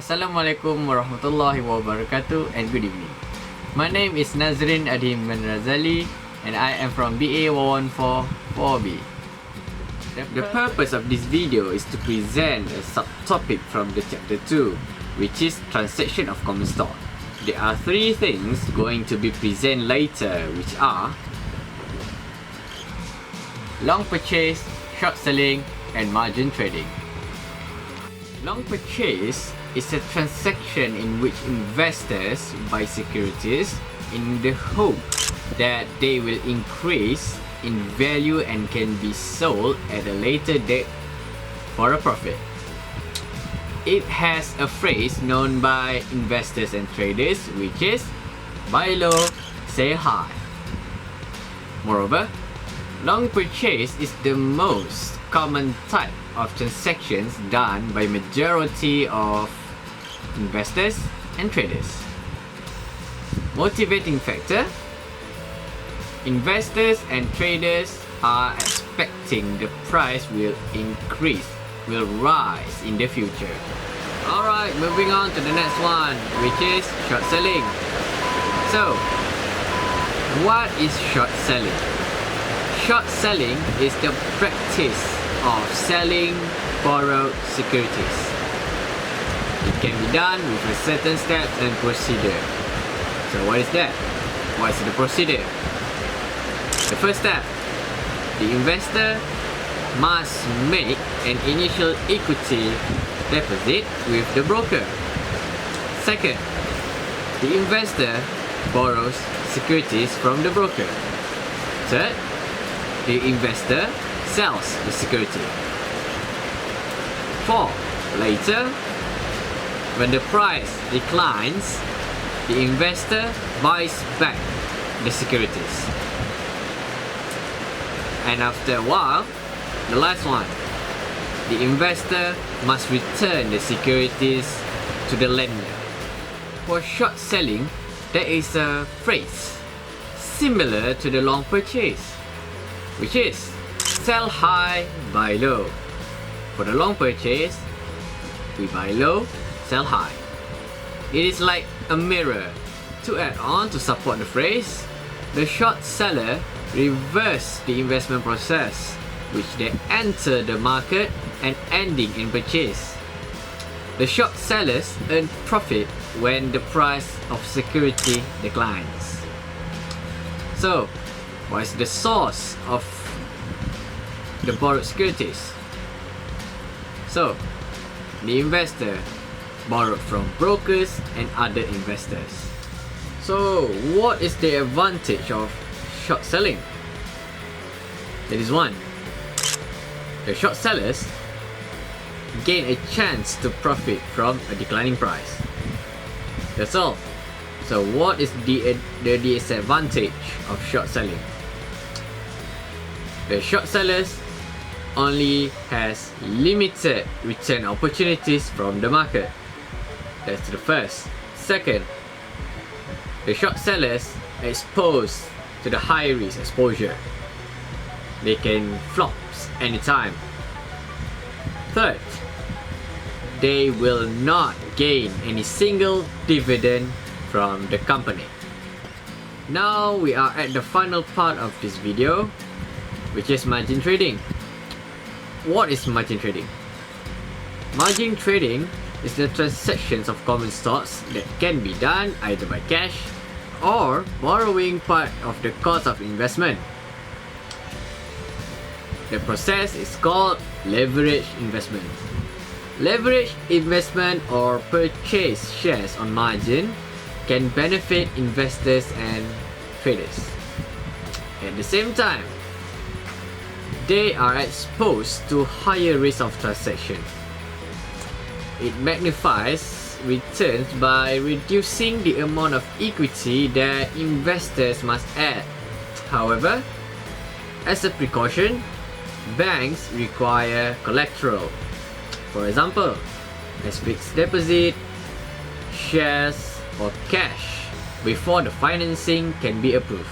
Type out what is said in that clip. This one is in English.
Assalamualaikum warahmatullahi wabarakatuh and good evening. My name is Nazrin Adhim bin Razali and I am from BA 114 4B. The purpose of this video is to present a subtopic from the chapter 2, which is transaction of common stock. There are three things going to be presented later, which are long purchase, short selling and margin trading. Long purchase is a transaction in which investors buy securities in the hope that they will increase in value and can be sold at a later date for a profit. It has a phrase known by investors and traders, which is buy low, sell high. Moreover, long purchase is the most common type of transactions done by majority of investors and traders. Motivating factor: investors and traders are expecting the price will rise in the future. Alright, moving on to the next one, which is short selling. So, what is short selling? Short selling is the practice of selling borrowed securities. It can be done with a certain steps and procedure. So what is that? What is the procedure? The first step, the investor must make an initial equity deposit with the broker. Second, the investor borrows securities from the broker. Third, the investor sells the security. 4. Later, when the price declines, the investor buys back the securities. And after a while, the last one, the investor must return the securities to the lender. For short selling, there is a phrase similar to the long purchase, which is sell high, buy low. For the long purchase, we buy low, sell high. It is like a mirror. To add on to support the phrase, the short seller reverse the investment process, which they enter the market and ending in purchase. The short sellers earn profit when the price of security declines. So, what is the source of the borrowed securities? So, the investor borrowed from brokers and other investors. So, what is the advantage of short selling? That is one, the short sellers gain a chance to profit from a declining price. That's all. So, what is the disadvantage of short selling? The short sellers only has limited return opportunities from the market. That's the first. Second, the short sellers exposed to the high risk exposure. They can flop anytime. Third, they will not gain any single dividend from the company. Now we are at the final part of this video, which is margin trading. What is margin trading? Margin trading is the transactions of common stocks that can be done either by cash or borrowing part of the cost of investment. The process is called leverage investment. Leverage investment or purchase shares on margin can benefit investors and traders. At the same time, they are exposed to higher risk of transaction. It magnifies returns by reducing the amount of equity that investors must add. However, as a precaution, banks require collateral. For example, as fixed deposit, shares or cash before the financing can be approved.